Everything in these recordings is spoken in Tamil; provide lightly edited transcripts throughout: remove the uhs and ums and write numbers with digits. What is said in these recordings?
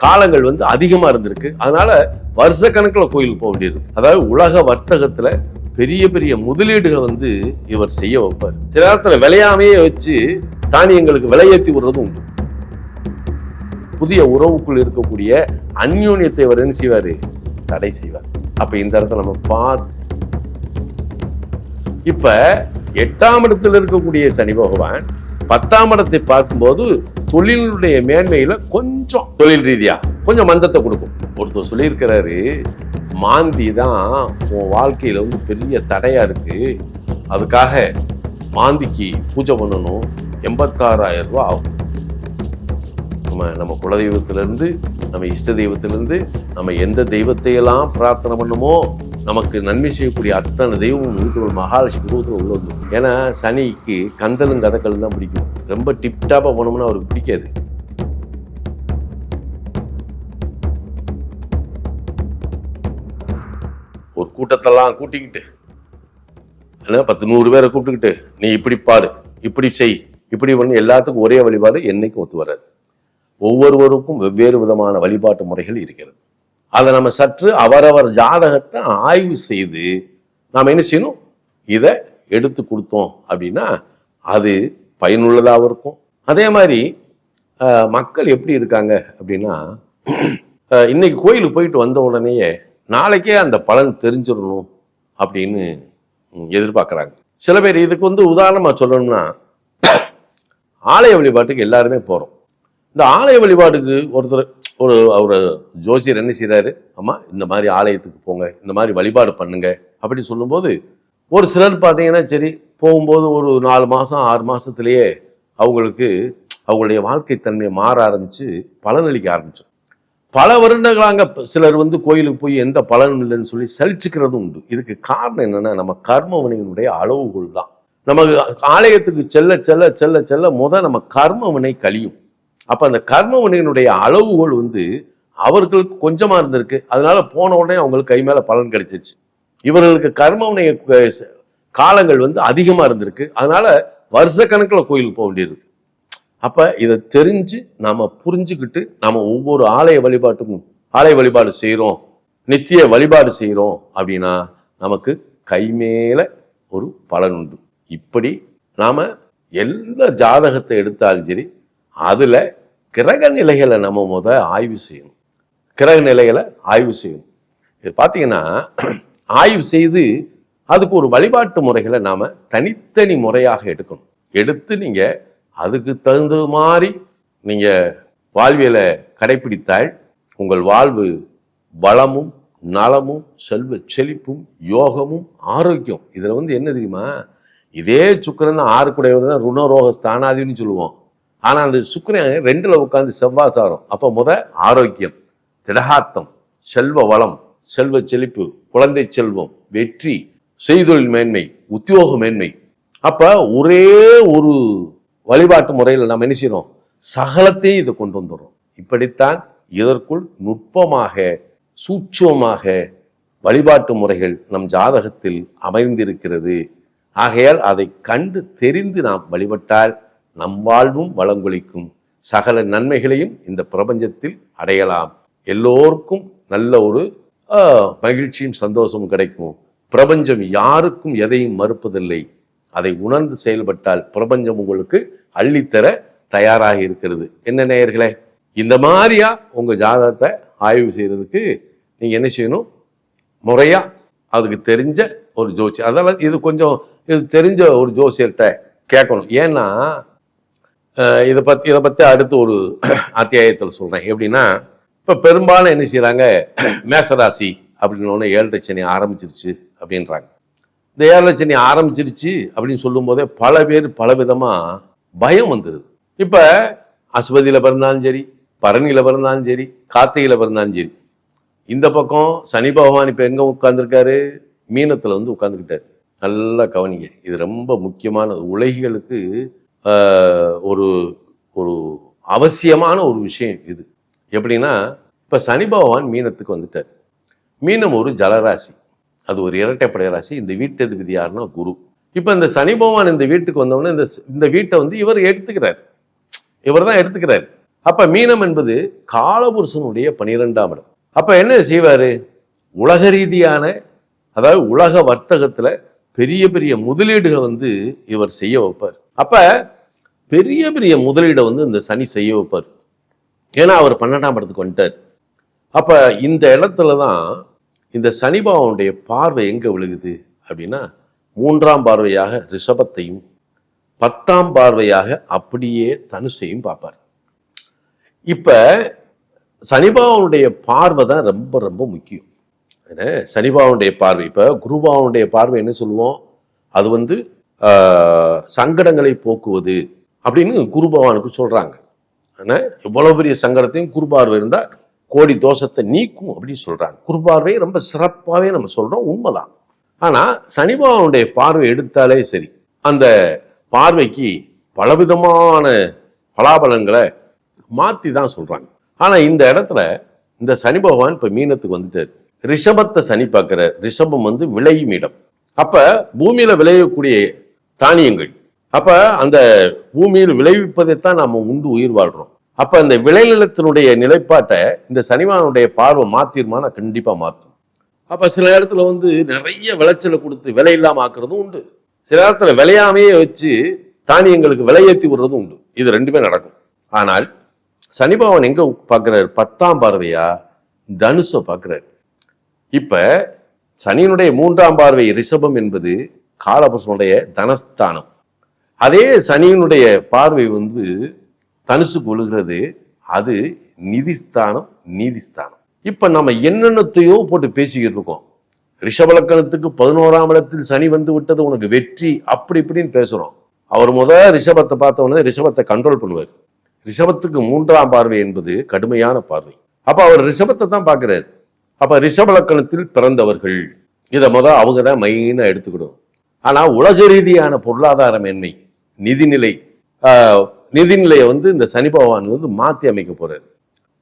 காலங்கள் வந்து அதிகமா இருந்திருக்கு. அதனால வருஷ கணக்கில் கோயிலுக்கு போக வேண்டியது. அதாவது உலக வர்த்தகத்துல பெரிய பெரிய முதலீடுகளை வந்து இவர் செய்ய வைப்பார். சில நேரத்துல விளையாமையே வச்சு தானியங்களுக்கு விலையேற்றி விடுறதும் உண்டு. புதிய உறவுக்குள் இருக்கக்கூடிய அந்யோன்யத்தை அவர் என்ன செய்வாரு? தடை செய்வார். அப்ப இந்த இடத்துல நம்ம பார்த்து இப்ப 8ஆம் இடத்துல இருக்கக்கூடிய சனி பகவான் 10ஆம் இடத்தை பார்க்கும்போது தொழிலுடைய மேன்மையில கொஞ்சம் தொழில் ரீதியா கொஞ்சம் மந்தத்தை கொடுக்கும். ஒருத்தர் சொல்லியிருக்கிறாரு, மாந்தி தான் உன் வாழ்க்கையில வந்து பெரிய தடையா இருக்கு, அதுக்காக மாந்திக்கு பூஜை பண்ணணும், 86,000 ரூபாய் ஆகும். நம்ம குலதெய்வத்திலிருந்து, நம்ம இஷ்ட தெய்வத்திலிருந்து, நம்ம எந்த தெய்வத்தையெல்லாம் பிரார்த்தனை பண்ணுமோ நமக்கு நன்மை செய்யக்கூடிய அத்தனை தெய்வம் வீட்டுக்குள் மகாலட்சுமி ரூபத்தில் உள்ள வந்து. ஏன்னா சனிக்கு கந்தலும் கதக்கலும் தான் பிடிக்கும். ரொம்ப டிப்டாப்பா போனோம்னா அவருக்கு பிடிக்காது. ஒரு கூட்டத்தெல்லாம் கூட்டிக்கிட்டு 10-100 பேரை கூப்பிட்டுக்கிட்டு நீ இப்படி பாடு, இப்படி செய், இப்படி பண்ணி எல்லாத்துக்கும் ஒரே வழிபாடு என்னைக்கும் ஒத்து வராது. ஒவ்வொருவருக்கும் வெவ்வேறு விதமான வழிபாட்டு முறைகள் இருக்கிறது. அதை நம்ம சற்று அவரவர் ஜாதகத்தை ஆய்வு செய்து நாம் என்ன செய்யணும்? இதை எடுத்து கொடுத்தோம் அப்படின்னா அது பயனுள்ளதாக இருக்கும். அதே மாதிரி மக்கள் எப்படி இருக்காங்க அப்படின்னா, இன்னைக்கு கோயிலுக்கு போயிட்டு வந்த உடனேயே நாளைக்கே அந்த பலன் தெரிஞ்சிடணும் அப்படின்னு எதிர்பார்க்குறாங்க. சில பேர் இதுக்கு வந்து உதாரணமாக சொல்லணும்னா, ஆலய வழிபாட்டுக்கு எல்லாருமே போகிறோம். இந்த ஆலய வழிபாட்டுக்கு ஒரு ஜோசியர் என்ன செய்யறாரு, அம்மா இந்த மாதிரி ஆலயத்துக்கு போங்க, இந்த மாதிரி வழிபாடு பண்ணுங்க அப்படி சொல்லும்போது ஒரு சிலர் பார்த்தீங்கன்னா சரி போகும்போது ஒரு 4 மாதம் 6 மாதத்துலேயே அவங்களுக்கு அவங்களுடைய வாழ்க்கை தன்மையை மாற ஆரம்பித்து பலனளிக்க ஆரம்பிச்சிடும். பல வருடங்களாங்க சிலர் வந்து கோயிலுக்கு போய் எந்த பலனும் இல்லைன்னு சொல்லி சலிச்சுக்கிறதும் உண்டு. இதுக்கு காரணம் என்னன்னா, நம்ம கர்மவினையினுடைய அளவுகோல் தான். நமக்கு ஆலயத்துக்கு செல்ல செல்ல செல்ல செல்ல நம்ம கர்மவினை கழியும். அப்ப அந்த கர்மவினையினுடைய அளவுகோல் வந்து அவர்களுக்கு கொஞ்சமா இருந்திருக்கு. அதனால போன உடனே அவங்களுக்கு கை மேல பலன் கிடைச்சிச்சு. இவர்களுக்கு கர்மவினை காலங்கள் வந்து அதிகமா இருந்திருக்கு. அதனால வருஷ கணக்கில் கோயிலுக்கு போக வேண்டியது. அப்ப இதை தெரிஞ்சு நாம புரிஞ்சுக்கிட்டு நாம ஒவ்வொரு ஆலய வழிபாடு செய்யறோம், நித்திய வழிபாடு செய்யறோம் அப்படின்னா நமக்கு கை மேல ஒரு பலன் உண்டு. இப்படி நாம எல்லா ஜாதகத்தை எடுத்தாலும் சரி, அதுல கிரக நிலைகளை நம்ம ஆய்வு செய்யணும். கிரக நிலைகளை ஆய்வு செய்யணும். இது பார்த்தீங்கன்னா ஆய்வு செய்து அதுக்கு ஒரு வழிபாட்டு முறைகளை நாம தனித்தனி முறையாக எடுக்கணும். எடுத்து நீங்க அதுக்கு தகுந்த மாதிரி நீங்க வாழ்வியலை கடைபிடித்தால் உங்கள் வாழ்வு வளமும் நலமும் செல்வ செழிப்பும் யோகமும் ஆரோக்கியம். இதுல வந்து என்ன தெரியுமா, இதே சுக்கிரன் தான் 6 கூடையவர் தான் ருணரோக ஸ்தானாதின்னு சொல்லுவோம். ஆனா அந்த சுக்கிரன் 2ல உட்கார்ந்து செவ்வாசாரம். அப்ப ஆரோக்கியம், திடகாத்தம், செல்வ வளம், செல்வ செழிப்பு, குழந்தை செல்வம், வெற்றி, செய்தொழில் மேன்மை, உத்தியோக மேன்மை. அப்ப ஒரே ஒரு வழிபாட்டு முறையில் நம்ம என்ன செய்யறோம்? சகலத்தையும் இதை கொண்டு வந்துடுறோம். இப்படித்தான் இதற்குள் நுட்பமாக சூட்சமாக வழிபாட்டு முறைகள் நம் ஜாதகத்தில் அமைந்திருக்கிறது. ஆகையால் அதை கண்டு தெரிந்து நாம் வழிபட்டால் நம் வாழ்வும் வளங்கொழிக்கும், சகல நன்மைகளையும் இந்த பிரபஞ்சத்தில் அடையலாம். எல்லோருக்கும் நல்ல ஒரு மகிழ்ச்சியும் சந்தோஷமும் கிடைக்கும். பிரபஞ்சம் யாருக்கும் எதையும் மறுப்பதில்லை. அதை உணர்ந்து செயல்பட்டால் பிரபஞ்சம் உங்களுக்கு அள்ளித்தர தயாராக இருக்கிறது. என்ன நேயர்களே, இந்த மாதிரியா உங்க ஜாதகத்தை ஆய்வு செய்யறதுக்கு நீங்க என்ன செய்யணும்? முறையா அதுக்கு தெரிஞ்ச ஒரு ஜோசியர், அதாவது இது தெரிஞ்ச ஒரு ஜோசியர்கிட்ட கேட்கணும். ஏன்னா இதை பத்தி அடுத்து ஒரு அத்தியாயத்தில் சொல்றேன். எப்படின்னா, இப்ப பெரும்பாலும் என்ன செய்யறாங்க, மேசராசி அப்படின்னு 7 சனி ஆரம்பிச்சிருச்சு அப்படின்றாங்க. இந்த 7 சனி ஆரம்பிச்சிருச்சு அப்படின்னு சொல்லும் போதே பல பேர் பல விதமா பயம் வந்துடுது. இப்ப அஸ்வதியில பிறந்தாலும் சரி, பரணியில பிறந்தாலும் சரி, கார்த்திகையில பிறந்தாலும் சரி, இந்த பக்கம் சனி பகவான் இப்ப எங்க உட்கார்ந்துருக்காரு? மீனத்துல வந்து உட்கார்ந்துக்கிட்டாரு. நல்லா கவனிங்க, இது ரொம்ப முக்கியமானது. உலகிகளுக்கு ஒரு ஒரு அவசியமான ஒரு விஷயம் இது. எப்படின்னா, இப்ப சனி பகவான் மீனத்துக்கு வந்துட்டார். மீனம் ஒரு ஜலராசி, அது ஒரு இரட்டைப்படை ராசி. இந்த வீட்டு அதிபதி யாருன்னா குரு. இப்ப இந்த சனி பகவான் இந்த வீட்டுக்கு வந்தவொடனே இந்த வீட்டை வந்து இவர் தான் எடுத்துக்கிறார். அப்ப மீனம் என்பது காலபுருஷனுடைய 12ஆம் இடம். அப்ப என்ன செய்வாரு? உலக ரீதியான, அதாவது உலக வர்த்தகத்துல பெரிய பெரிய முதலீடுகளை வந்து இவர் செய்ய வைப்பார். அப்ப பெரிய பெரிய முதலீடை வந்து இந்த சனி செய்ய வைப்பார். ஏன்னா அவர் 12ஆம் இடத்துக்கு வந்துட்டார். அப்ப இந்த இடத்துல தான் இந்த சனி பகவானுடைய பார்வை எங்க விழுகுது அப்படின்னா, 3ஆம் பார்வையாக ரிஷபத்தையும் 10ஆம் பார்வையாக அப்படியே தனுசையும் பார்ப்பார். இப்ப சனிபாவனுடைய பார்வை தான் ரொம்ப ரொம்ப முக்கியம். சனிபாவனுடைய பார்வை, இப்ப குருபாவனுடைய பார்வை என்ன சொல்லுவோம்? அது வந்து சங்கடங்களை போக்குவது அப்படின்னு குருபகவானுக்கு சொல்றாங்க. எவ்வளவு பெரிய சங்கடத்தையும் குருபார்வை இருந்தா கோடி தோஷத்தை நீக்கும் அப்படின்னு சொல்றாங்க. குருபார்வை ரொம்ப சிறப்பாகவே நம்ம சொல்றோம், உண்மைதான். ஆனா சனிபாவனுடைய பார்வை எடுத்தாலே சரி, அந்த பார்வைக்கு பலவிதமான பலாபலங்களை மாத்தி தான் சொல்றாங்க. ஆனா இந்த இடத்துல இந்த சனி பகவான் இப்ப மீனத்துக்கு வந்துட்டாரு. ரிஷபத்தை சனி பார்க்கிறார். ரிஷபம் வந்து விளையும் இடம். அப்ப பூமியில விளையக்கூடிய தானியங்கள், அப்ப அந்த பூமியில் விளைவிப்பதைத்தான் நாம உண்டு உயிர் வாழ்றோம். அப்ப அந்த விளைநிலத்தினுடைய நிலைப்பாட்டை இந்த சனிவானுடைய பார்வை மாத்திருமான கண்டிப்பா மாற்றும். அப்ப சில இடத்துல வந்து நிறைய விளைச்சலை கொடுத்து விலை இல்லாம ஆக்குறதும் உண்டு. சில இடத்துல விளையாமையே வச்சு தானியங்களுக்கு விலையேற்றி விடுறதும் உண்டு. இது ரெண்டுமே நடக்கும். ஆனால் சனிபகவான் எங்க பார்க்கிறார்? 10ஆம் பார்வையா தனுஷை பார்க்கிறார். இப்ப சனியினுடைய 3ஆம் பார்வை ரிஷபம் என்பது காலபுருஷனுடைய தனஸ்தானம். அதே சனியினுடைய பார்வை வந்து தனுசுக்கு விழுகிறது, அது நிதிஸ்தானம், நீதிஸ்தானம். இப்ப நம்ம என்னென்னத்தையோ போட்டு பேசிக்கிட்டு இருக்கோம். ரிஷபலக்கணத்துக்கு 11ஆம் இடத்தில் சனி வந்து விட்டது, உனக்கு வெற்றி, அப்படி இப்படின்னு பேசுறோம். அவர் ரிஷபத்தை பார்த்த உடனே ரிஷபத்தை கண்ட்ரோல் பண்ணுவார். ரிஷபத்துக்கு 3ஆம் பார்வை என்பது கடுமையான பார்வை. அப்ப அவர் ரிஷபத்தை தான் பார்க்கிறார். அப்ப ரிஷபலக்கணத்தில் பிறந்தவர்கள் இதை அவங்க தான் மெயினா எடுத்துக்கிடும். ஆனா உலக ரீதியான பொருளாதார மேன்மை, நிதிநிலையை வந்து இந்த சனி பகவான் வந்து மாற்றி அமைக்க போறாரு.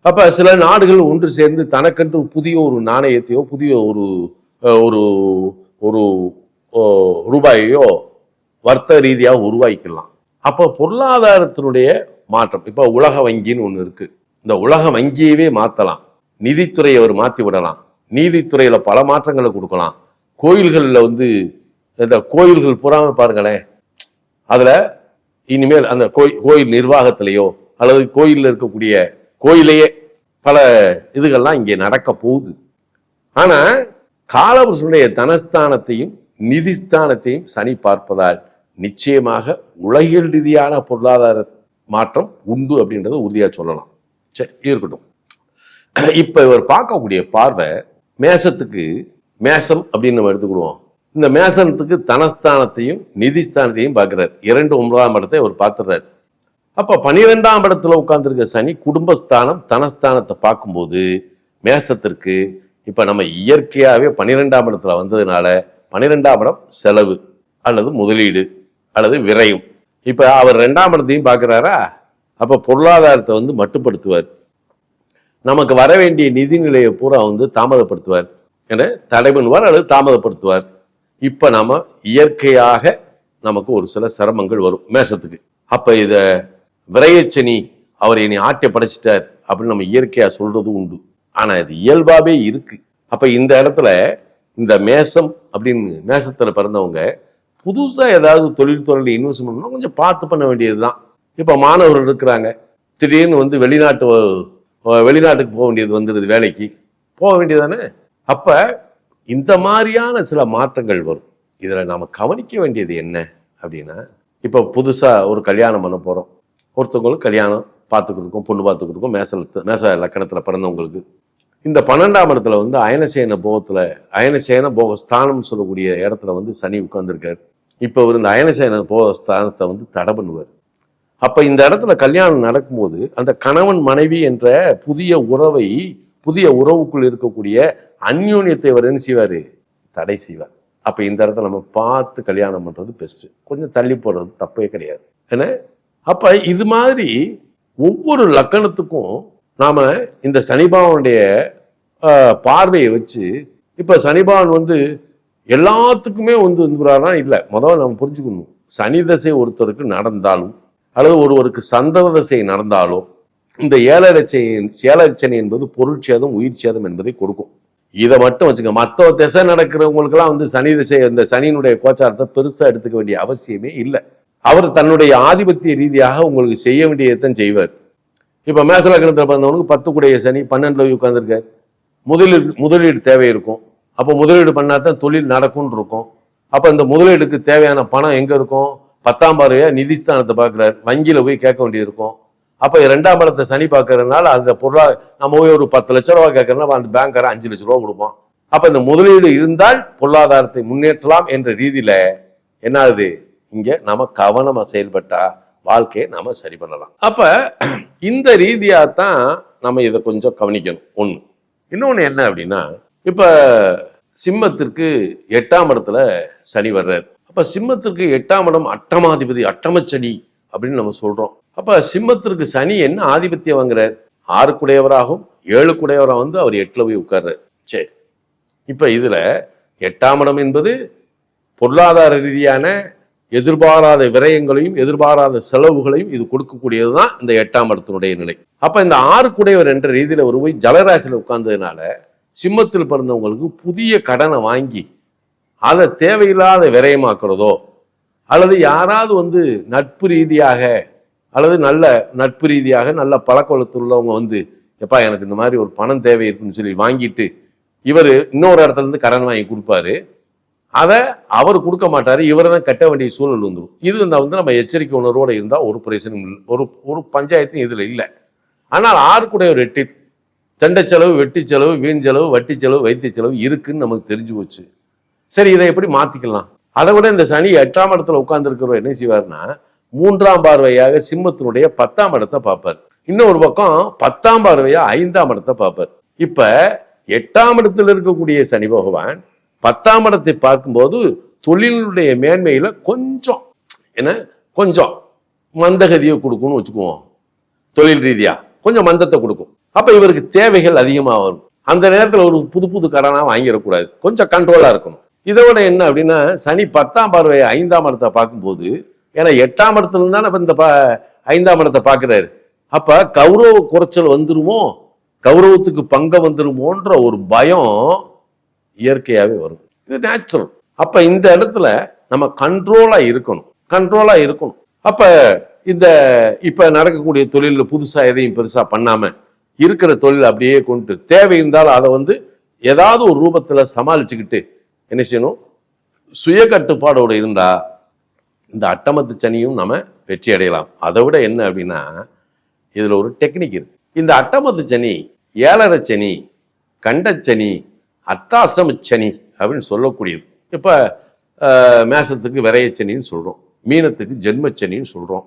அப்ப சில நாடுகள் ஒன்று சேர்ந்து தனக்கென்று புதிய ஒரு நாணயத்தையோ புதிய ஒரு ஒரு ஒரு ரூபாயையோ வர்த்தக ரீதியாக உருவாக்கிக்கலாம். அப்போ பொருளாதாரத்தினுடைய மாற்றம், இப்போ உலக வங்கின்னு ஒன்று இருக்கு. இந்த உலக வங்கியவே மாற்றலாம். நிதித்துறையை அவர் மாற்றி விடலாம். நீதித்துறையில பல மாற்றங்களை கொடுக்கலாம். கோயில்களில் வந்து இந்த கோயில்கள் புறாம பாருங்களேன், அதுல இனிமேல் அந்த கோயில் நிர்வாகத்திலேயோ அல்லது கோயிலில் இருக்கக்கூடிய கோயிலையே பல இதுகள்லாம் இங்கே நடக்க போகுது. ஆனா காலபுருஷனுடைய தனஸ்தானத்தையும் நிதிஸ்தானத்தையும் சனி பார்ப்பதால் நிச்சயமாக உலகியல் ரீதியான பொருளாதார மாற்றம் உண்டு அப்படின்றத உறுதியா சொல்லலாம். சரி, இருக்கட்டும். இப்ப இவர் பார்க்கக்கூடிய பார்வை மேசத்துக்கு, மேசம் அப்படின்னு நம்ம எடுத்துக்கிடுவோம். இந்த மேசனத்துக்கு தனஸ்தானத்தையும் நிதிஸ்தானத்தையும் பார்க்கிறார். 9ஆம் இடத்தை அவர் பார்த்துறாரு. அப்ப 12ஆம் இடத்துல உட்கார்ந்துருக்க சனி குடும்பஸ்தானம், தனஸ்தானத்தை பார்க்கும்போது மேசத்திற்கு இப்ப நம்ம இயற்கையாகவே 12ஆம் இடத்துல வந்ததுனால 12ஆம் இடம் செலவு அல்லது முதலீடு அல்லது விரையும். இப்ப அவர் 2ஆம் இடத்தையும் பார்க்கிறாரா, அப்ப பொருளாதாரத்தை வந்து மட்டுப்படுத்துவார். நமக்கு வர வேண்டிய நிதிநிலையை பூரா வந்து தாமதப்படுத்துவார், என தடை பண்ணுவார் அல்லது தாமதப்படுத்துவார். இப்ப நாம இயற்கையாக நமக்கு ஒரு சில சிரமங்கள் வரும் மேசத்துக்கு. அப்ப இத விரையச்சனி அவர் என்னை ஆட்டை படைச்சிட்டார் அப்படின்னு நம்ம இயற்கையா சொல்றது உண்டு. ஆனா இது இயல்பாவே இருக்கு. அப்ப இந்த இடத்துல இந்த மேசம் அப்படின்னு மேசத்துல பிறந்தவங்க புதுசா ஏதாவது தொழில்துறையில இன்வெஸ்ட் பண்ணணும், கொஞ்சம் பார்த்து பண்ண வேண்டியதுதான். இப்ப மாணவர்கள் இருக்கிறாங்க, திடீர்னு வந்து வெளிநாட்டுக்கு போக வேண்டியது வந்துடுது, வேலைக்கு போக வேண்டியதானே. அப்ப இந்த மாதிரியான சில மாற்றங்கள் வரும். இதுல நாம கவனிக்க வேண்டியது என்ன அப்படின்னா, இப்ப புதுசா ஒரு கல்யாணம் பண்ண போறோம். ஒருத்தவங்களுக்கு கல்யாணம் பார்த்துக்கிட்டு இருக்கோம், பொண்ணு பார்த்துக்கிட்டு இருக்கோம். மேச லக்கணத்துல பிறந்தவங்களுக்கு இந்த 12ஆம் இடத்துல வந்து அயனசேன போகஸ்தானம் சொல்லக்கூடிய இடத்துல வந்து சனி உட்கார்ந்துருக்காரு. இப்ப அவர் இந்த அயனசேன போகஸ்தானத்தை வந்து தடை பண்ணுவார். அப்ப இந்த இடத்துல கல்யாணம் நடக்கும்போது அந்த கணவன் மனைவி என்ற புதிய உறவுக்குள் இருக்கக்கூடிய அந்யோன்யத்தை அவர் என்ன செய்வாரு? தடை செய்வார். அப்ப இந்த இடத்துல நம்ம பார்த்து கல்யாணம் பண்றது பெஸ்ட். கொஞ்சம் தள்ளி போடுறது தப்பே கிடையாது. என்ன அப்ப இது மாதிரி ஒவ்வொரு லக்கணத்துக்கும் நாம இந்த சனிபாவனுடைய பார்வையை வச்சு, இப்ப சனிபாவன் வந்து எல்லாத்துக்குமே வந்துறாருன்னா இல்லை. முதல்ல நம்ம புரிஞ்சுக்கணும், சனி தசை ஒருத்தருக்கு நடந்தாலும் அல்லது ஒருவருக்கு சந்திர தசை நடந்தாலோ இந்த ஏழரை சனி என்பது பொருள் சேதம், உயிர் சேதம் என்பதை கொடுக்கும். இதை மட்டும் வச்சுக்க. மற்ற திசை நடக்கிறவங்களுக்கெல்லாம் வந்து சனி திசை, இந்த சனியினுடைய கோச்சாரத்தை பெருசா எடுத்துக்க வேண்டிய அவசியமே இல்லை. அவர் தன்னுடைய ஆதிபத்திய ரீதியாக உங்களுக்கு செய்ய வேண்டியதைத்தான் செய்வார். இப்ப மேச லக்னத்தில் பிறந்தவனுக்கு 10 கூடிய சனி 12ல உட்கார்ந்துருக்கார். முதலீடு தேவை இருக்கும். அப்போ முதலீடு பண்ணாதான் தொழில் நடக்கும்னு இருக்கும். அப்ப இந்த முதலீடுக்கு தேவையான பணம் எங்க இருக்கும்? 10ஆம் பார்வையா நிதிஸ்தானத்தை பார்க்கிறார். வங்கியில போய் கேட்க வேண்டியது இருக்கும். அப்ப 2ஆம் இடத்தை சனி பார்க்கறதுனால அந்த நம்ம போய் ஒரு 10 லட்ச ரூபா கேட்கறதுனால அந்த பேங்கார 5 லட்ச ரூபா கொடுப்போம். அப்ப இந்த முதலீடு இருந்தால் பொருளாதாரத்தை முன்னேற்றலாம் என்ற ரீதியில என்ன ஆகுது? இங்க நம்ம கவனமா செயல்பட்டா வாழ்க்கையை நாம சரி பண்ணலாம். அப்ப இந்த ரீதியாத்தான் நம்ம இதை கொஞ்சம் கவனிக்கணும். ஒண்ணு. இன்னொன்னு என்ன அப்படின்னா, இப்ப சிம்மத்திற்கு 8ஆம் இடத்துல சனி வர்றாரு. அப்ப சிம்மத்திற்கு 8ஆம் இடம் அட்டமாதிபதி, அட்டமச்சனி அப்படின்னு நம்ம சொல்றோம். அப்ப சிம்மத்திற்கு சனி என்ன ஆதிபத்தியம் வாங்குறார்? 6 குடையவராகவும் 7 குடையவராக வந்து அவர் 8ல போய் உட்கார்றாரு. சரி, இப்ப இதுல 8ஆம் இடம் என்பது பொருளாதார ரீதியான எதிர்பாராத விரயங்களையும் எதிர்பாராத செலவுகளையும் இது கொடுக்கக்கூடியதுதான் இந்த 8ஆம் இடத்தினுடைய நிலை. அப்ப இந்த 6 குடையவர் என்ற ரீதியில ஒரு போய் ஜலராசியில உட்கார்ந்ததுனால சிம்மத்தில் பிறந்தவங்களுக்கு புதிய கடனை வாங்கி அதை தேவையில்லாத விரயமாக்குறதோ, அல்லது யாராவது வந்து நட்பு ரீதியாக அல்லது நல்ல நட்பு ரீதியாக நல்ல பழக்க வழக்கத்துள்ளவங்க வந்து, எப்பா எனக்கு இந்த மாதிரி ஒரு பணம் தேவை இருக்குன்னு சொல்லி வாங்கிட்டு இவர் இன்னொரு இடத்துல இருந்து கடன் வாங்கி கொடுப்பாரு. அதை அவர் கொடுக்க மாட்டாரு, இவரை தான் கட்ட வேண்டிய சூழல் வந்துடும். இது வந்து நம்ம எச்சரிக்கை உணர்வோடு இருந்தால் ஒரு பிரச்சனையும் இல்லை, ஒரு பஞ்சாயத்தும் இதுல இல்லை. ஆனால் 6 குடையவர் 8, தண்ட செலவு, வெட்டி செலவு, வீண் செலவு, வட்டி செலவு, வைத்திய செலவு இருக்குன்னு நமக்கு தெரிஞ்சு போச்சு. சரி, இதை எப்படி மாத்திக்கலாம்? அதை விட இந்த சனி 8ஆம் இடத்துல உட்கார்ந்து இருக்கிறவர் என்ன செய்வார்னா, 3ஆம் பார்வையாக சிம்மத்தினுடைய 10ஆம் இடத்தை பார்ப்பார். இன்னொரு பக்கம் 10ஆம் பார்வையா 5ஆம் இடத்தை பார்ப்பார். இப்ப 8ஆம் இடத்துல இருக்கக்கூடிய சனி பகவான் 10ஆம் இடத்தை பார்க்கும்போது தொழிலுடைய மேன்மையில கொஞ்சம் மந்தகதியை கொடுக்கும்னு வச்சுக்குவோம். தொழில் ரீதியா கொஞ்சம் மந்தத்தை கொடுக்கும். அப்ப இவருக்கு தேவைகள் அதிகமா வரும். அந்த நேரத்துல ஒரு புது கடனா வாங்கிடக்கூடாது, கொஞ்சம் கண்ட்ரோலா இருக்கணும். இதோட என்ன அப்படின்னா, சனி 10ஆம் பார்வையை 5ஆம் இடத்தை பார்க்கும்போது, ஏன்னா 8ஆம் இடத்துல இருந்தா இந்த 5ஆம் இடத்தை பார்க்கிறாரு. அப்ப கௌரவ குறைச்சல் வந்துருமோ, கௌரவத்துக்கு பங்கம் வந்துருமோன்ற ஒரு பயம் இயற்கையாவே வரும். இது நேச்சுரல். அப்ப இந்த இடத்துல நம்ம கண்ட்ரோலா இருக்கணும். அப்ப இப்ப நடக்கக்கூடிய தொழில புதுசா எதையும் பெருசா பண்ணாம இருக்கிற தொழில் அப்படியே கொண்டு, தேவை இருந்தாலும் அதை ஏதாவது ஒரு ரூபத்துல சமாளிச்சுக்கிட்டு என்ன செய்யணும்? சுய கட்டுப்பாடோடு இருந்தா இந்த அட்டமத்து சனியும் நம்ம வெற்றி அடையலாம். அதை விட என்ன அப்படின்னா, இதுல ஒரு டெக்னிக் இருக்கு. இந்த அட்டமத்து சனி, 7.5 சனி, கண்டச்சனி, அர்த்தாஷ்டம சனி அப்படின்னு சொல்லக்கூடியது. இப்ப மேசத்துக்கு விரையச்சனின்னு சொல்றோம், மீனத்துக்கு ஜென்மச்சனின்னு சொல்றோம்,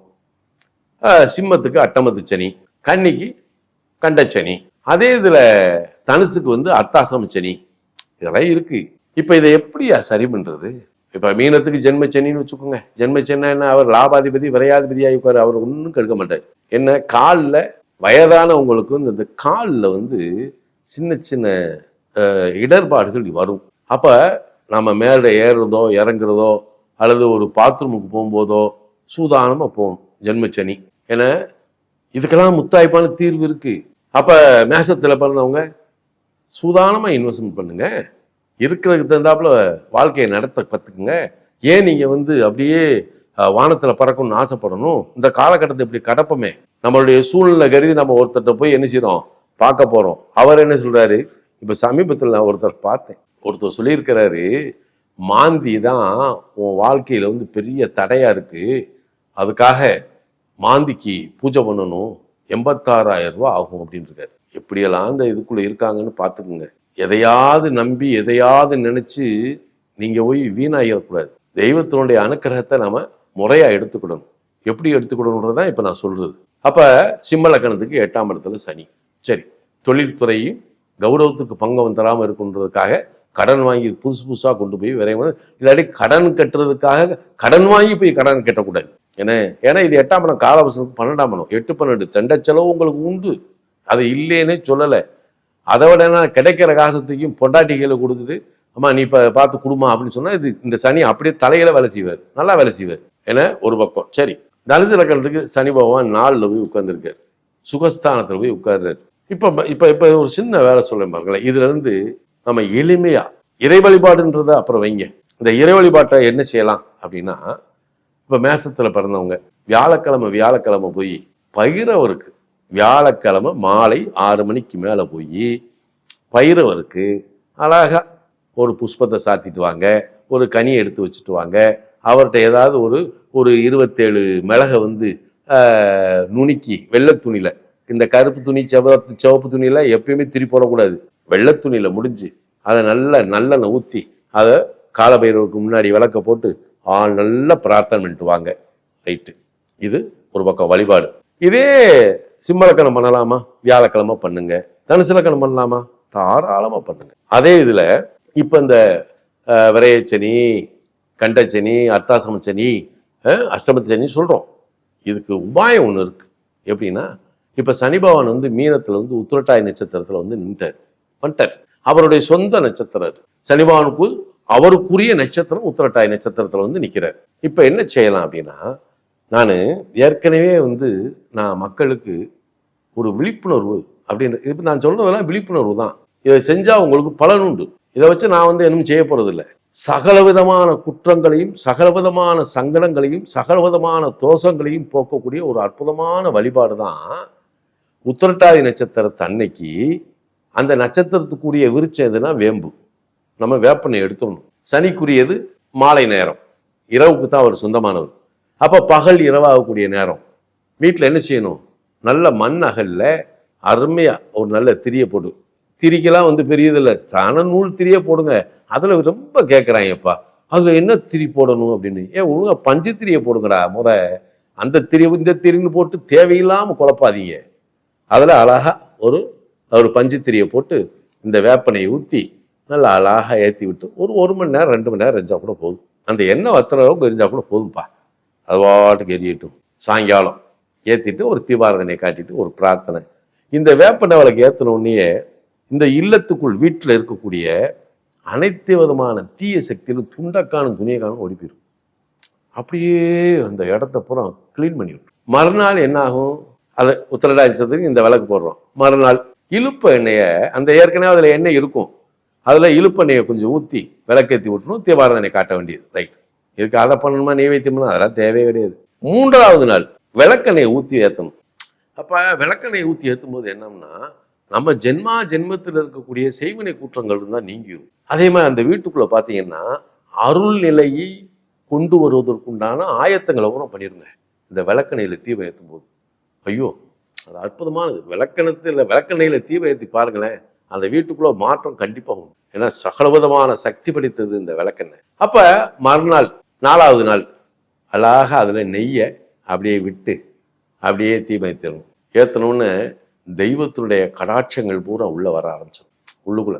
சிம்மத்துக்கு அட்டமத்து சனி, கன்னிக்கு கண்டச்சனி, அதே இதுல தனுசுக்கு அர்த்தாஷ்டம சனி, இதெல்லாம் இருக்கு. இப்ப இதை எப்படியா சரி பண்றது? இப்ப மீனத்துக்கு ஜென்மச்சனின்னு வச்சுக்கோங்க. ஜென்மச்சனா என்ன? அவர் லாபாதிபதி விரையாதிபதி ஆகிப்பாரு. அவர் ஒன்றும் கெடுக்க மாட்டார். என்ன, காலில் வயதானவங்களுக்கு இந்த காலில் சின்ன சின்ன இடர்பாடுகள் வரும். அப்ப நம்ம மேலே ஏறுறதோ இறங்குறதோ அல்லது ஒரு பாத்ரூமுக்கு போகும்போதோ சூதானமா போகணும். ஜென்மச்சனி ஏன்னா இதுக்கெல்லாம் முத்தாய்ப்பான தீர்வு இருக்கு. அப்ப மேசத்துல பிறந்தவங்க சூதானமா இன்வெஸ்ட்மெண்ட் பண்ணுங்க, இருக்கிறதுக்கு தகுந்தாப்புல வாழ்க்கையை நடத்த கத்துக்குங்க. ஏன் நீங்க அப்படியே வானத்துல பறக்கணும்னு ஆசைப்படணும்? இந்த காலகட்டத்தை இப்படி கடப்பமே. நம்மளுடைய சூழ்நிலை கருதி நம்ம ஒருத்தர்கிட்ட போய் என்ன செய்யறோம்? பார்க்க போறோம். அவர் என்ன சொல்றாரு? இப்ப சமீபத்தில் நான் ஒருத்தர் சொல்லியிருக்கிறாரு, மாந்தி தான் உன் வாழ்க்கையில பெரிய தடையா இருக்கு, அதுக்காக மாந்திக்கு பூஜை பண்ணணும், 86,000 ரூபாய் ஆகும் அப்படின்னு இருக்காரு. எப்படியெல்லாம் அந்த இதுக்குள்ள இருக்காங்கன்னு பார்த்துக்குங்க. எதையாவது நம்பி எதையாவது நினைச்சு நீங்க போய் வீணாகிடக்கூடாது. தெய்வத்தினுடைய அனுக்கிரகத்தை நாம முறையா எடுத்துக்கிடணும். எப்படி எடுத்துக்கிடணுன்றதான் இப்ப நான் சொல்றது. அப்ப சிம்ம லக்னத்துக்கு 8ஆம் இடத்துல சனி. சரி, தொழில்துறையும் கௌரவத்துக்கு பங்கம் தராமல் இருக்குன்றதுக்காக கடன் வாங்கி புதுசா கொண்டு போய் விரைவு, இல்லாட்டி கடன் கட்டுறதுக்காக கடன் வாங்கி போய் கடன் கட்டக்கூடாது. ஏன்னா இது 8ஆம் இடம் காலவசத்துக்கு 12ஆம் இடம். 8, 12 தண்ட செலவு உங்களுக்கு உண்டு, அது இல்லைன்னே சொல்லலை. அதை விட கிடைக்கிற காசத்தையும் பொண்டாட்டிகளை கொடுத்துட்டு அம்மா நீ இப்ப பார்த்து குடுமா அப்படின்னு சொன்னா இந்த சனி அப்படியே தலையில வேலை செய்வார், நல்லா வேலை செய்வார். ஏன்னா ஒரு பக்கம். சரி, தனுசு லக்னத்துக்கு சனி பகவான் 4ல் போய் உட்கார்ந்துருக்காரு. சுகஸ்தானத்துல போய் உட்கார்றாரு. இப்ப ஒரு சின்ன வேலை சொல்றேன் பாருங்களேன். இதுல இருந்து நம்ம எளிமையா இறை வழிபாடுன்றத அப்புறம் வைங்க. இந்த இறை வழிபாட்டை என்ன செய்யலாம் அப்படின்னா, இப்ப மேசத்துல பிறந்தவங்க வியாழக்கிழமை போய் பைரவருக்கு வியாழக்கிழமை மாலை 6 மணிக்கு மேல போய் பைரவருக்கு அழகா ஒரு புஷ்பத்தை சாத்திட்டு வாங்க, ஒரு கனியை எடுத்து வச்சுட்டு வாங்க. அவர்கிட்ட ஏதாவது ஒரு 27 மிளகை நுணுக்கி வெள்ளை துணியில, இந்த கருப்பு துணி சிவப்பு துணியில எப்பயுமே திரி போடக்கூடாது. வெள்ளை துணியில முடிஞ்சு அதை நல்லெண்ணெய் ஊற்றி அதை காலபைரவருக்கு முன்னாடி விளக்க போட்டு நல்லா பிரார்த்தனை பண்ணிட்டு வாங்க. ரைட்டு, இது ஒரு பக்கம் வழிபாடு. இதே சிம்மலக்கணம் பண்ணலாமா? வியாழக்கிழமை பண்ணுங்க. தனுசுலக்கணம் பண்ணலாமா? தாராளமா பண்ணுங்க. அதே இதுல இப்ப இந்த விரையச்சனி, கண்டச்சனி, அர்த்தாசமச்சனி, அஷ்டமச்சனி சொல்றோம். இதுக்கு உபாயம் ஒண்ணு இருக்கு. எப்படின்னா, இப்ப சனி பகவான் மீனத்துல உத்திரட்டாய் நட்சத்திரத்துல வந்துட்டார். அவருடைய சொந்த நட்சத்திரம் அது. சனி பகவானுக்கு அவருக்குரிய நட்சத்திரம் உத்திரட்டாய் நட்சத்திரத்துல நிக்கிறார். இப்ப என்ன செய்யலாம் அப்படின்னா, நான் ஏற்கனவே நான் மக்களுக்கு ஒரு விழிப்புணர்வு அப்படின்னு, இப்ப நான் சொல்றதெல்லாம் விழிப்புணர்வு தான். இதை செஞ்சா உங்களுக்கு பலன் உண்டு. இதை வச்சு நான் இன்னும் செய்ய போறது இல்லை. சகலவிதமான குற்றங்களையும், சகலவிதமான சங்கடங்களையும், சகலவிதமான தோஷங்களையும் போக்கக்கூடிய ஒரு அற்புதமான வழிபாடு தான் உத்திரட்டாதி நட்சத்திரத்து அன்னைக்கு. அந்த நட்சத்திரத்துக்குரிய விருட்சம் எதுனா வேம்பு. நம்ம வேப்பனை எடுத்துடணும். சனிக்குரியது மாலை நேரம், இரவுக்கு தான் அவர் சொந்தமானவர். அப்ப பகல் இரவாகக்கூடிய நேரம் வீட்டில் என்ன செய்யணும்? நல்ல மண் அகல்ல அருமையா ஒரு நல்ல திரிய போடு. திரிக்கெல்லாம் பெரியதில்லை, சாண நூல் திரிய போடுங்க. அதுல ரொம்ப கேட்குறாங்கப்பா, அதுல என்ன திரி போடணும் அப்படின்னு. ஒழுங்கா பஞ்சு திரிய போடுங்கடா. அந்த திரி இந்த திரின்னு போட்டு தேவையில்லாம குழப்பாதீங்க. அதுல அழகா ஒரு பஞ்சு திரியை போட்டு இந்த வேப்பனையை ஊற்றி நல்லா அழகா ஏற்றி விட்டு ஒரு மணி நேரம் 2 மணி நேரம் எரிஞ்சா கூட போதும். அந்த எண்ணெய் வத்துற அளவுக்கு எரிஞ்சா கூட போதும்ப்பா. அது பாட்டுக்கு எரியட்டும். சாயங்காலம் ஏற்றிட்டு ஒரு தீபாரதனை காட்டிட்டு ஒரு பிரார்த்தனை. இந்த வேப்பனை விளக்கு ஏற்றினோடனே இந்த இல்லத்துக்குள் வீட்டில் இருக்கக்கூடிய அனைத்து விதமான தீய சக்தியிலும் துண்டக்கானும் துணியக்கானும் ஓடி போயிடும். அப்படியே அந்த இடத்த பூரா கிளீன் பண்ணி விட்டுரும். மறுநாள் என்ன ஆகும்? அதை உத்திரட்டாதி இந்த விளக்கு போடுறோம். மறுநாள் இழுப்பு எண்ணெயை, அந்த ஏற்கனவே அதில் எண்ணெய் இருக்கும், அதில் இழுப்பெண்ணெயை கொஞ்சம் ஊற்றி விளக்கேற்றி விட்டணும். தீபாரதனை காட்ட வேண்டியது. ரைட். இதுக்கு அதை பண்ணணுமா, நெய்வேத்தியம்னா அதெல்லாம் தேவையே கிடையாது. 3வது நாள் விளக்கெண்ணெயை ஊற்றி ஏற்றணும். அப்போ விளக்கெண்ணெயை ஊற்றி ஏற்றும் போது என்னன்னா, நம்ம ஜென்மத்தில் இருக்கக்கூடிய செய்வினை குற்றங்கள் தான் நீங்கிடும். அதே மாதிரி அந்த வீட்டுக்குள்ள பார்த்தீங்கன்னா அருள் நிலையை கொண்டு வருவதற்குண்டான ஆயத்தங்களை கூட பண்ணிருங்க. இந்த விளக்கெண்ணெயில தீபம் ஏற்றும் போது ஐயோ அது அற்புதமானது. விளக்கெண்ணெயில தீபம் ஏற்றி பாருங்களேன், அந்த வீட்டுக்குள்ள மாற்றம் கண்டிப்பா உண்டு. ஏன்னா சகலவிதமான சக்தி படைத்தது இந்த விளக்கெண்ணெய். அப்ப மறுநாள் 4வது நாள் அழகாக அதுல நெய்யை அப்படியே விட்டு அப்படியே தீபம் ஏற்றணும். ஏற்றணும்னு தெய்வத்தினுடைய கடாட்சங்கள் பூரா உள்ள வர ஆரம்பிச்சிடும். உள்ளுக்குள்ள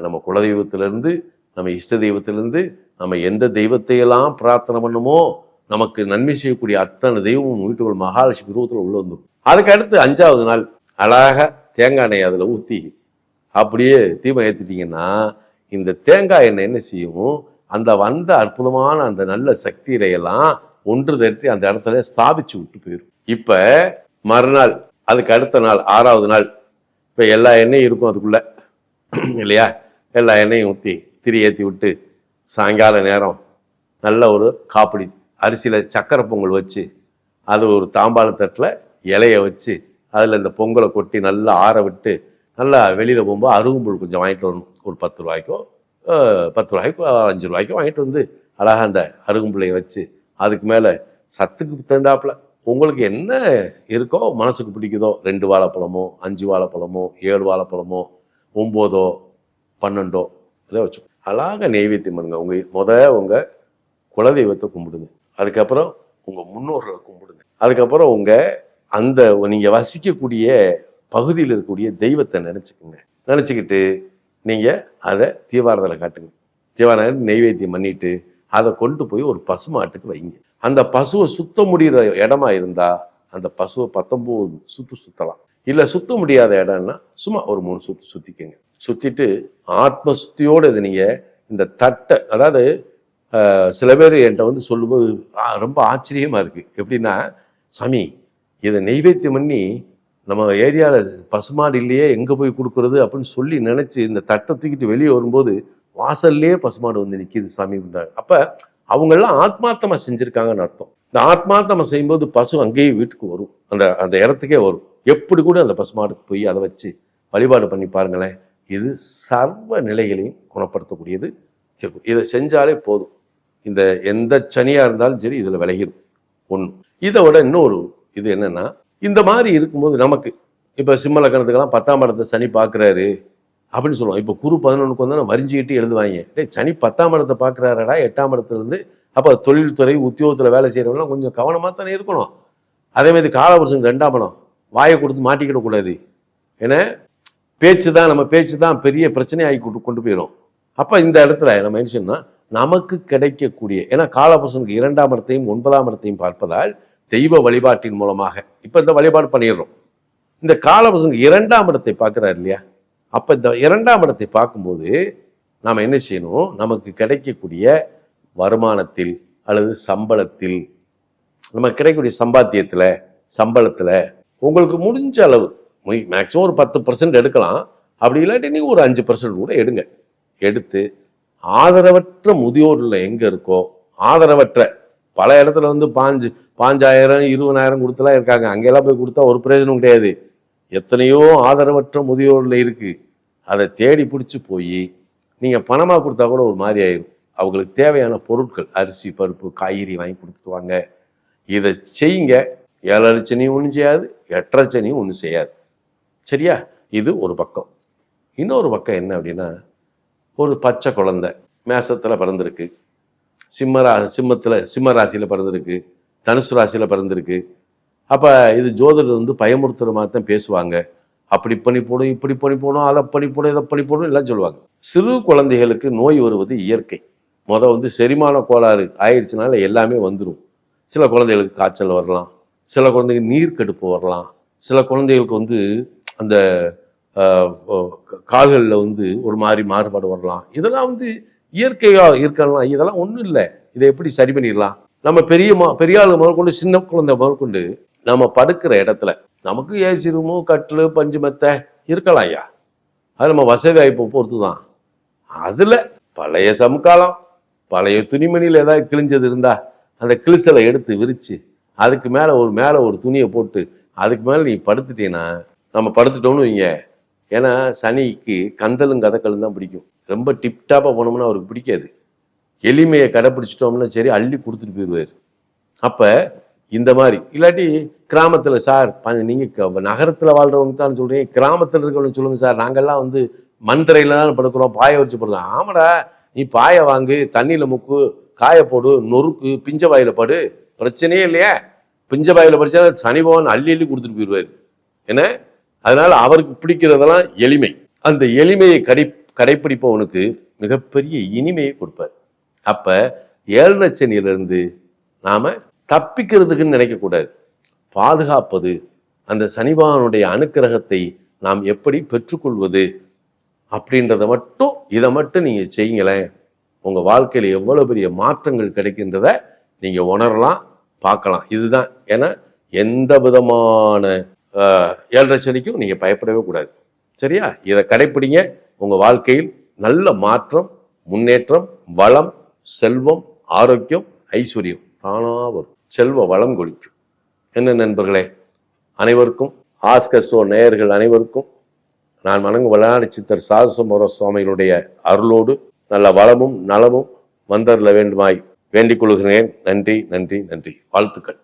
நம்ம குலதெய்வத்திலிருந்து, நம்ம இஷ்ட தெய்வத்திலிருந்து, நம்ம எந்த தெய்வத்தையெல்லாம் பிரார்த்தனை பண்ணுமோ நமக்கு நன்மை செய்யக்கூடிய அத்தனை தெய்வமும் வீட்டுக்குள் மகாலட்சுமி ரூபத்தில் உள்ள வந்துடும். அதுக்கு அடுத்து 5வது நாள் அழகாக தேங்காய் எண்ணெய் அதில் ஊற்றி அப்படியே தீபம் ஏற்றிட்டீங்கன்னா இந்த தேங்காய் எண்ணெய் என்ன செய்யும்? அந்த வந்த அற்புதமான அந்த நல்ல சக்தியிலையெல்லாம் ஒன்று திரட்டி அந்த இடத்துல ஸ்தாபிச்சு விட்டு போயிடும். இப்ப மறுநாள் அதுக்கு அடுத்த நாள் 6வது நாள் இப்போ எல்லா எண்ணெயும் இருக்கும் அதுக்குள்ள இல்லையா? எல்லா எண்ணெயும் ஊற்றி திரி ஏற்றி விட்டு சாயங்கால நேரம் நல்ல ஒரு காப்பிடி அரிசியில் சக்கரை பொங்கல் வச்சு அது ஒரு தாம்பாள தட்டில் இலையை வச்சு அதில் இந்த பொங்கலை கொட்டி நல்லா ஆற விட்டு நல்லா வெளியில் போகும்போது அருகும்புல் கொஞ்சம் வாங்கிட்டு வரணும். ஒரு 10 ரூபாய்க்கோ 5 ரூபாய்க்கோ வாங்கிட்டு அழகாக அந்த அருகும்புள்ளையை வச்சு அதுக்கு மேலே சத்துக்கு தகுந்தாப்புல உங்களுக்கு என்ன இருக்கோ மனசுக்கு பிடிக்குதோ 2 வாழைப்பழமோ 5 வாழைப்பழமோ 7 வாழைப்பழமோ 9 12 இதை வச்சு அழகாக நெய்வேத்தியம் பண்ணுங்க. உங்கள் குலதெய்வத்தை கும்பிடுங்க. அதுக்கப்புறம் உங்கள் முன்னோர்களை கும்பிடுங்க. அதுக்கப்புறம் அந்த நீங்கள் வசிக்கக்கூடிய பகுதியில் இருக்கக்கூடிய தெய்வத்தை நினச்சிக்கிட்டு நீங்கள் அதை தீபாரதனை காட்டுங்க. தீபாரதனை நெய்வேத்தியம் பண்ணிட்டு அதை கொண்டு போய் ஒரு பசுமாட்டுக்கு வைங்க. அந்த பசுவை சுத்த முடிகிற இடமா இருந்தா அந்த பசுவை 19 சுத்து சுத்தலாம். இல்லை சுத்த முடியாத இடம்னா சும்மா ஒரு 3 சுத்து சுத்திக்கங்க. சுத்திட்டு ஆத்ம சுத்தியோடு இது நீங்கள் இந்த தட்டை, அதாவது சில பேர் என்கிட்ட சொல்லும்போது ரொம்ப ஆச்சரியமா இருக்கு. எப்படின்னா, சாமி இதை நெய்வேத்தியம் பண்ணி நம்ம ஏரியாவில் பசுமாடு இல்லையே, எங்கே போய் கொடுக்குறது அப்படின்னு சொல்லி நினச்சி இந்த தட்டை தூக்கிட்டு வெளியே வரும்போது வாசல்லே பசுமாடு வந்து நிற்கிது சாமின்றாங்க. அப்போ அவங்கெல்லாம் ஆத்மார்த்தமாக செஞ்சுருக்காங்கன்னு அர்த்தம். இந்த ஆத்மார்த்தமாக செய்யும்போது பசு அங்கேயே வீட்டுக்கு வரும், அந்த அந்த இடத்துக்கே வரும். எப்படி கூட அந்த பசுமாடுக்கு போய் அதை வச்சு வழிபாடு பண்ணி பாருங்களேன். இது சர்வ நிலைகளையும் குணப்படுத்தக்கூடியது. இதை செஞ்சாலே போதும், இந்த எந்த சனியாக இருந்தாலும் சரி இதில் விலகிடும். ஒன்று. இதை விட இன்னொரு இது என்னென்னா, இந்த மாதிரி இருக்கும்போது நமக்கு இப்போ சிம்ம லக்னத்துக்கெல்லாம் 10ஆம் இடத்தை சனி பார்க்குறாரு அப்படின்னு சொல்லுவோம். இப்போ குரு 11க்கு வந்து வரிஞ்சிக்கிட்டு எழுதுவாங்க, சனி 10ஆம் இடத்தை பார்க்குறாரடா 8ஆம் இடத்துலேருந்து. அப்போ தொழில்துறை உத்தியோகத்தில் வேலை செய்கிறவங்களாம் கொஞ்சம் கவனமாக தானே இருக்கணும். அதேமாதிரி காலபுருஷன் 2ஆம் இடம், வாயை கொடுத்து மாட்டிக்கிடக்கூடாது. ஏன்னா நம்ம பேச்சு தான் பெரிய பிரச்சனையாகி கொண்டு போயிடும். அப்போ இந்த இடத்துல நம்ம என்ன செய்யணும்னா, நமக்கு கிடைக்கக்கூடிய, ஏன்னா காலபுருஷனுக்கு 2ஆம் இடத்தையும் 9ஆம் இடத்தையும் பார்ப்பதால் தெய்வ வழிபாட்டின் மூலமாக இப்போ இந்த வழிபாடு பண்ணிடுறோம். இந்த காலபுருஷனுக்கு 2ஆம் இடத்தை பார்க்குறாரு இல்லையா, அப்போ இந்த 2ஆம் இடத்தை பார்க்கும்போது நாம் என்ன செய்யணும், நமக்கு கிடைக்கக்கூடிய வருமானத்தில் அல்லது சம்பளத்தில், நமக்கு கிடைக்கக்கூடிய சம்பளத்தில் உங்களுக்கு முடிஞ்ச அளவு மேக்ஸிமம் ஒரு 10% எடுக்கலாம். அப்படி இல்லாட்டி நீங்கள் ஒரு 5% கூட எடுத்து ஆதரவற்ற முதியோரில் எங்கே இருக்கோ, ஆதரவற்ற பல இடத்துல வந்து 5,000 20,000 கொடுத்துலாம் இருக்காங்க. அங்கெல்லாம் போய் கொடுத்தா ஒரு பிரயோஜனம் கிடையாது. எத்தனையோ ஆதரவற்ற முதியோரில் இருக்குது. அதை தேடி பிடிச்சி போய் நீங்கள் பணமாக கொடுத்தா கூட ஒரு மாதிரி ஆயிடும். அவங்களுக்கு தேவையான பொருட்கள், அரிசி பருப்பு காய்கறி வாங்கி கொடுத்துட்டு வாங்க. இதை செய்யுங்க. 7 சனியும் ஒன்றும் செய்யாது, 8 சனியும் ஒன்றும் செய்யாது. சரியா? இது ஒரு பக்கம். இன்னொரு பக்கம் என்ன அப்படின்னா, ஒரு பச்சை குழந்தை மேசத்தில் பிறந்திருக்கு, சிம்ம ராசியில் பிறந்திருக்கு, தனுசு ராசியில் பிறந்திருக்கு. அப்போ இது ஜோதிடர் வந்து பயமுறுத்துகிற மாதிரி தான் பேசுவாங்க. அப்படி பண்ணி போடும், இப்படி பண்ணி போடும், அதை பண்ணி போடும், இதை பண்ணி போடும் எல்லாம் சொல்லுவாங்க. சிறு குழந்தைகளுக்கு நோய் வருவது இயற்கை. வந்து செரிமான கோளாறு ஆயிடுச்சுனால எல்லாமே வந்துடும். சில குழந்தைகளுக்கு காய்ச்சல் வரலாம், சில குழந்தைகளுக்கு நீர்க்கடுப்பு வரலாம், சில குழந்தைகளுக்கு வந்து அந்த கால்களில் வந்து ஒரு மாதிரி மாறுபாடு வரலாம். இதெல்லாம் வந்து இயற்கையாக இருக்கலாம். இதெல்லாம் ஒன்றும் இல்லை. இதை எப்படி சரி பண்ணிடலாம்? நம்ம பெரிய ஆளு முதற்கொண்டு சின்ன குழந்தை முதற்கொண்டு நம்ம படுக்கிற இடத்துல நமக்கு ஏசி ரூமு, கட்டில், பஞ்சு மெத்தை இருக்கலாம் ஐயா. அது நம்ம வசதி வாய்ப்பை பொறுத்து தான். அதில் பழைய சமுக்காலம், பழைய துணிமணியில் ஏதாவது கிழிஞ்சது இருந்தால் அந்த கிழிசலை எடுத்து விரித்து அதுக்கு மேலே ஒரு துணியை போட்டு அதுக்கு மேலே நீ படுத்துட்டீங்கன்னா, நம்ம படுத்துட்டோம்னு வைங்க. ஏன்னா சனிக்கு கந்தலும் கதக்கலும் தான் பிடிக்கும். ரொம்ப டிப்டாப்பாக போனோம்னா அவருக்கு பிடிக்காது. எளிமையை கடைப்பிடிச்சிட்டோம்னா சரி அள்ளி கொடுத்துட்டு போயிடுவார். அப்போ இந்த மாதிரி இல்லாட்டி கிராமத்தில், சார் நீங்கள் நகரத்தில் வாழ்கிறவங்க தான் சொல்கிறீங்க, கிராமத்தில் இருக்கிறவங்க சொல்லுங்கள் சார், நாங்கள்லாம் வந்து மண்தரையில் தான் படுக்கிறோம், பாயை வச்சு படுறோம். ஆமாடா, நீ பாயை வாங்கு, தண்ணியில் முக்கு, காய போடு, நொறுக்கு, பிஞ்ச வாயில் படு, பிரச்சனையே இல்லையா? பிஞ்ச வாயில் படித்தா சனி பகவான் அள்ளி கொடுத்துட்டு போயிடுவார். ஏன்னா அதனால் அவருக்கு பிடிக்கிறதெல்லாம் எளிமை. அந்த எளிமையை கடைப்பிடிப்பவனுக்கு மிகப்பெரிய இனிமையை கொடுப்பார். அப்போ 7 சனியிலிருந்து நாம் தப்பிக்கிறதுக்குன்னு நினைக்கக்கூடாது. பாதுகாப்பது, அந்த சனிபகவானுடைய அனுக்கிரகத்தை நாம் எப்படி பெற்றுக்கொள்வது இதை மட்டும் நீங்கள் செய்யுங்களேன். உங்கள் வாழ்க்கையில் எவ்வளோ பெரிய மாற்றங்கள் கிடைக்கின்றத நீங்கள் உணரலாம், பார்க்கலாம். இதுதான். ஏன்னா எந்த விதமான 7 சனிக்கும் நீங்கள் பயப்படவே கூடாது. சரியா? இதை கடைப்பிடிங்க. உங்கள் வாழ்க்கையில் நல்ல மாற்றம், முன்னேற்றம், வளம், செல்வம், ஆரோக்கியம், ஐஸ்வர்யம் தானாக வரும். செல்வ வளம் கொளிக்கும். என்ன நண்பர்களே, அனைவருக்கும் ஆஸ்கஸ்டோ நேயர்கள் அனைவருக்கும் நான் வணங்கும் வல்லாடி சித்தர் சாதுசம்பர சுவாமிகளுடைய அருளோடு நல்ல வளமும் நலமும் வந்தருள வேண்டுமாய் வேண்டிக் கொள்கிறேன். நன்றி, நன்றி, நன்றி. வாழ்த்துக்கள்.